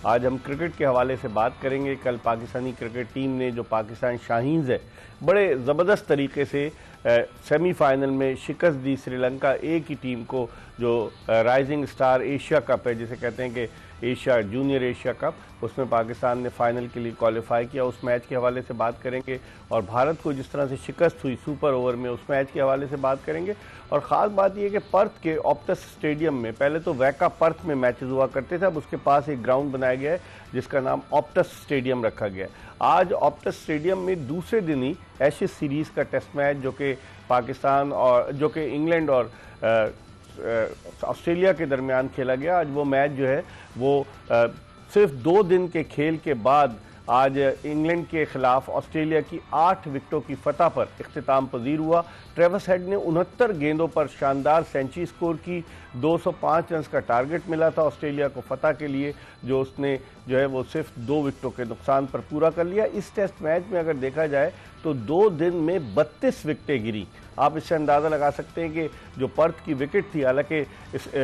आज हम क्रिकेट के हवाले से बात करेंगे। कल पाकिस्तानी क्रिकेट टीम ने, जो पाकिस्तान शाहीन्स है, बड़े ज़बरदस्त तरीके से सेमीफाइनल में शिकस्त दी श्रीलंका ए की टीम को, जो राइजिंग स्टार एशिया कप है, जिसे कहते हैं कि एशिया जूनियर एशिया कप, उसमें पाकिस्तान ने फाइनल के लिए क्वालिफाई किया। उस मैच के हवाले से बात करेंगे और भारत को जिस तरह से शिकस्त हुई सुपर ओवर में, उस मैच के हवाले से बात करेंगे। और ख़ास बात यह कि पर्थ के ऑप्टस स्टेडियम में, पहले तो वैका पर्थ में मैचेस हुआ करते थे, अब उसके पास एक ग्राउंड बनाया गया है जिसका नाम ऑप्टस स्टेडियम रखा गया है। आज ऑप्टस स्टेडियम में दूसरे दिन ही एशेज सीरीज़ का टेस्ट मैच, जो कि पाकिस्तान और जो कि इंग्लैंड और ऑस्ट्रेलिया के दरमियान खेला गया, आज वो मैच जो है वो सिर्फ 2 दिन के खेल के बाद आज इंग्लैंड के खिलाफ ऑस्ट्रेलिया की 8 विकेटों की फतह पर इख्तिताम पजीर हुआ। ट्रेविस हेड ने 69 गेंदों पर शानदार सेंचुरी स्कोर की। 205 रन का टारगेट मिला था ऑस्ट्रेलिया को फतह के लिए, जो उसने जो है वो सिर्फ 2 विकेटों के नुकसान पर पूरा कर लिया। इस टेस्ट मैच में अगर देखा जाए तो 2 दिन में 32 विकेटें गिरी। आप इससे अंदाज़ा लगा सकते हैं कि जो पर्थ की विकेट थी, हालांकि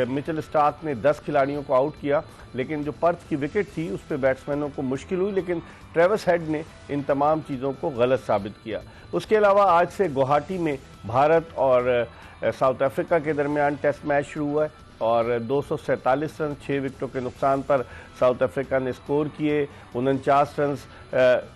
मिचेल स्टार्क ने 10 खिलाड़ियों को आउट किया, लेकिन जो पर्थ की विकेट थी उस पर बैट्समैनों को मुश्किल हुई, लेकिन ट्रेविस हेड ने इन तमाम चीज़ों को गलत साबित किया। उसके अलावा आज से गुवाहाटी में भारत और साउथ अफ्रीका के दरमियान टेस्ट मैच शुरू हुआ है और 247 रन 6 विकेटों के नुकसान पर साउथ अफ्रीका ने स्कोर किए। 49 रन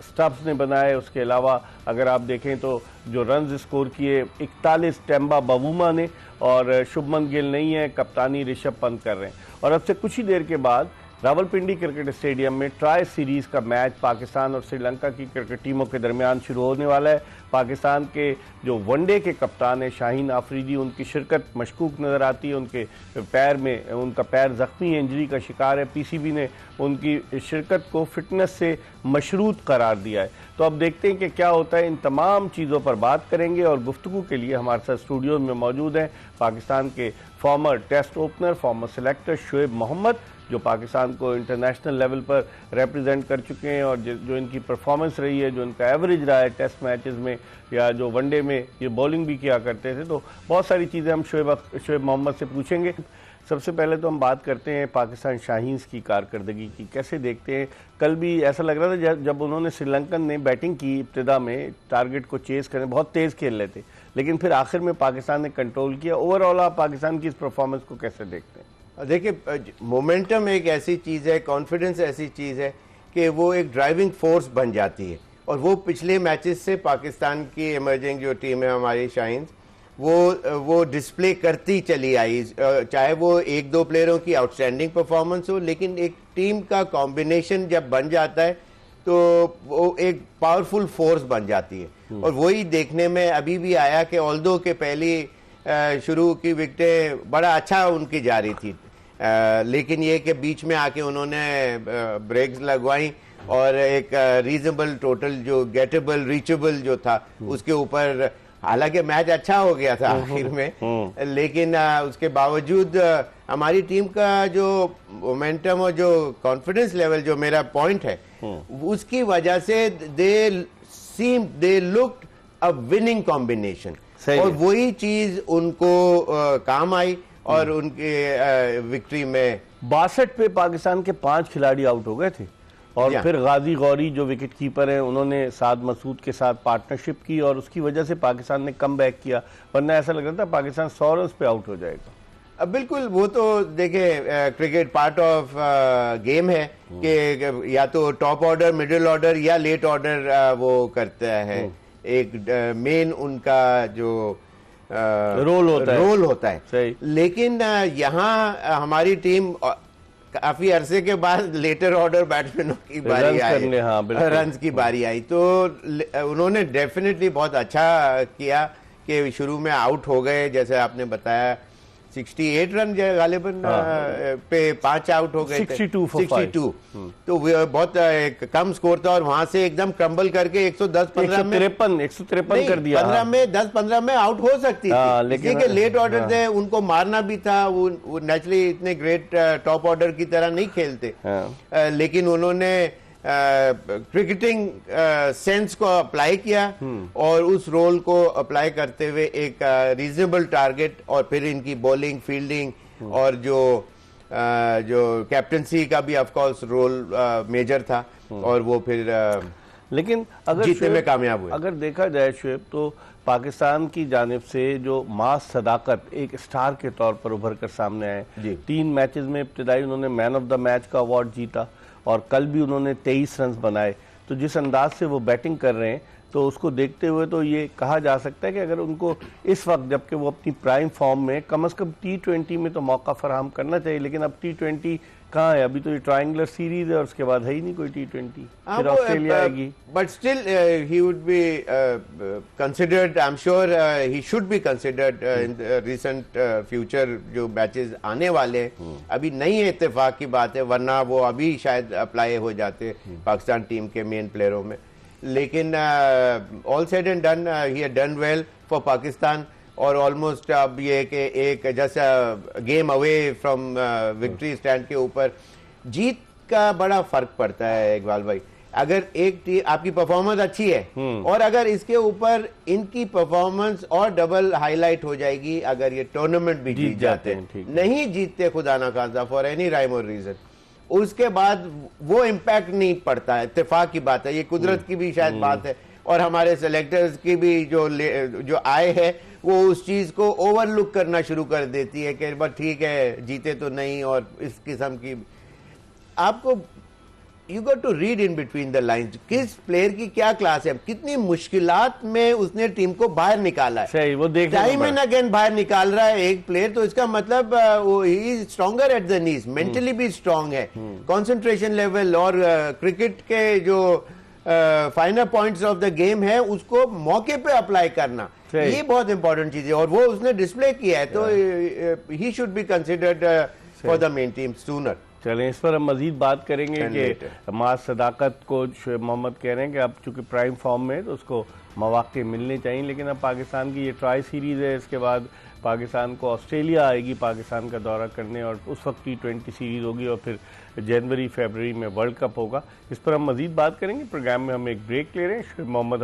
स्टब्स ने बनाए। उसके अलावा अगर आप देखें तो जो रन स्कोर किए 41 टेम्बा बवूमा ने, और शुभमन गिल नहीं है, कप्तानी ऋषभ पंत कर रहे हैं। और अब से कुछ ही देर के बाद रावलपिंडी क्रिकेट स्टेडियम में ट्राई सीरीज़ का मैच पाकिस्तान और श्रीलंका की क्रिकेट टीमों के दरमियान शुरू होने वाला है। पाकिस्तान के जो वनडे के कप्तान है शाहीन आफरीदी, उनकी शिरकत मशकूक नज़र आती है। उनके पैर में, उनका पैर ज़ख्मी है, इंजरी का शिकार है। पीसीबी ने उनकी शिरकत को फिटनेस से मशरूत करार दिया है। तो अब देखते हैं कि क्या होता है। इन तमाम चीज़ों पर बात करेंगे और गुफ्तगू के लिए हमारे साथ स्टूडियो में मौजूद हैं पाकिस्तान के former test opener, former selector Shoaib Mohammad, जो पाकिस्तान को इंटरनेशनल लेवल पर रिप्रेजेंट कर चुके हैं, और जो इनकी परफॉर्मेंस रही है, जो इनका एवरेज रहा है टेस्ट मैचेस में या जो वनडे में ये बॉलिंग भी किया करते थे। तो बहुत सारी चीज़ें हम शोएब मोहम्मद से पूछेंगे। सबसे पहले तो हम बात करते हैं पाकिस्तान शाहीन्स की कारकर्दगी की। कैसे देखते हैं? कल भी ऐसा लग रहा था जब उन्होंने श्रीलंकन ने बैटिंग की, इब्तिदा में टारगेट को चेस करने बहुत तेज़ खेल रहे थे, लेकिन फिर आखिर में पाकिस्तान ने कंट्रोल किया। ओवरऑल आप पाकिस्तान की इस परफॉर्मेंस को कैसे देखते हैं? देखिए, मोमेंटम एक ऐसी चीज़ है, कॉन्फिडेंस ऐसी चीज़ है कि वो एक ड्राइविंग फोर्स बन जाती है, और वो पिछले मैचेस से पाकिस्तान की इमर्जिंग जो टीम है हमारी शाहीन्स, वो डिस्प्ले करती चली आई। चाहे वो 1-2 प्लेयरों की आउटस्टैंडिंग परफॉर्मेंस हो, लेकिन एक टीम का कॉम्बिनेशन जब बन जाता है तो वो एक पावरफुल फोर्स बन जाती है। और वही देखने में अभी भी आया कि ऑल्दो के पहली शुरू की विकेटें बड़ा अच्छा उनकी जा रही थी, लेकिन ये कि बीच में आके उन्होंने ब्रेक्स लगवाई और एक रीजनेबल टोटल जो गेटेबल रीचेबल जो था उसके ऊपर, हालांकि मैच अच्छा हो गया था आखिर में, लेकिन उसके बावजूद हमारी टीम का जो मोमेंटम और जो कॉन्फिडेंस लेवल, जो मेरा पॉइंट है, उसकी वजह से they looked a winning combination, और वही चीज उनको काम आई और उनके विक्ट्री में 62 पे पाकिस्तान के 5 खिलाड़ी आउट हो गए थे, और फिर गाजी गौरी जो विकेट कीपर हैं, उन्होंने साद मसूद के साथ पार्टनरशिप की और उसकी वजह से पाकिस्तान ने कम बैक किया, वरना ऐसा लग रहा था पाकिस्तान 100 रन पे आउट हो जाएगा। अब बिल्कुल, वो तो देखे क्रिकेट पार्ट ऑफ गेम है कि या तो टॉप ऑर्डर, मिडिल ऑर्डर या लेट ऑर्डर वो करता है। एक मेन उनका जो रोल होता है सही। लेकिन यहाँ हमारी टीम काफी अरसे के बाद लेटर ऑर्डर बैट्समैनों की बारी आई, रन्स की बारी आई, तो उन्होंने डेफिनेटली बहुत अच्छा किया कि शुरू में आउट हो गए, जैसे आपने बताया 68 रन गालिबन पे 5 आउट हो गए, 62 तो बहुत कम स्कोर था, और वहां से एकदम क्रम्बल करके 110-15 में 153 कर दिया। 10-15 में आउट हो सकती थी, लेकिन लेट ऑर्डर थे, उनको मारना भी था। वो नेचुरली इतने ग्रेट टॉप ऑर्डर की तरह नहीं खेलते, लेकिन उन्होंने क्रिकेटिंग सेंस को अप्लाई किया और उस रोल को अप्लाई करते हुए एक रीजनेबल टारगेट, और फिर इनकी बॉलिंग, फील्डिंग और जो जो कैप्टनसी का भी ऑफ कोर्स रोल मेजर था और वो फिर लेकिन अगर जीतने में कामयाब हुए। अगर देखा जाए शुएब, तो पाकिस्तान की जानिब से जो मास सदाकत एक स्टार के तौर पर उभर कर सामने आए। 3 मैचेस में इब्तिदाई उन्होंने मैन ऑफ द मैच का अवार्ड जीता और कल भी उन्होंने 23 रन बनाए। तो जिस अंदाज से वो बैटिंग कर रहे हैं तो उसको देखते हुए तो ये कहा जा सकता है कि अगर उनको इस वक्त, जबकि वो अपनी प्राइम फॉर्म में, कम से कम T20 में तो मौका फराहम करना चाहिए। लेकिन अब T20 कहाँ है? अभी तो ये ट्रायंगुलर सीरीज है और उसके बाद है ही नहीं कोई T20। फिर ऑस्ट्रेलिया आएगी। But still he would be considered, I am sure he should be considered in recent future जो मैचेस आने वाले हैं। अभी नहीं है, इत्तेफाक की बात है, वरना वो अभी शायद अप्लाई हो जाते पाकिस्तान टीम के मेन प्लेयरों में। लेकिन all said and done, he had done well for Pakistan और ऑलमोस्ट अब ये कि एक जैसा game away from victory stand के ऊपर जीत का बड़ा फर्क पड़ता है इकबाल भाई। अगर एक टीम आपकी परफॉर्मेंस अच्छी है और अगर इसके ऊपर इनकी परफॉर्मेंस और डबल हाईलाइट हो जाएगी अगर ये टूर्नामेंट भी जीत जाते हैं, नहीं जीतते खुदा ना खास्ता फॉर एनी राइम और रीजन, उसके बाद वो इम्पैक्ट नहीं पड़ता है। इत्तेफाक की बात है, ये कुदरत की भी शायद बात है और हमारे सेलेक्टर्स की भी जो आय है वो उस चीज को ओवरलुक करना शुरू कर देती है कि बस ठीक है जीते तो नहीं, और इस किस्म की आपको you got to read in between the lines किस प्लेयर की क्या क्लास है, कितनी मुश्किलात में उसने टीम को बाहर निकाला है। सही, वो देख टाइम एंड अगेन बाहर निकाल रहा है एक प्लेयर, तो इसका मतलब वो he is stronger at the knees, mentally भी स्ट्रांग है, कंसंट्रेशन लेवल और क्रिकेट के जो final points of the game है उसको मौके पे अप्लाई करना, ये बहुत इंपॉर्टेंट चीज है और वो उसने डिस्प्ले किया है। तो he should be considered for the main team sooner. चलें, इस पर हम मजीद बात करेंगे कि मास सदाकत को शुएब मोहम्मद कह रहे हैं कि अब चूंकि प्राइम फॉर्म में है तो उसको मौके मिलने चाहिए। लेकिन अब पाकिस्तान की ये ट्राई सीरीज़ है, इसके बाद पाकिस्तान को ऑस्ट्रेलिया आएगी पाकिस्तान का दौरा करने और उस वक्त T20 सीरीज़ होगी और फिर जनवरी फरवरी में वर्ल्ड कप होगा। इस पर हम मजीद बात करेंगे। प्रोग्राम में हम एक ब्रेक ले रहे हैं। शुएब मोहम्मद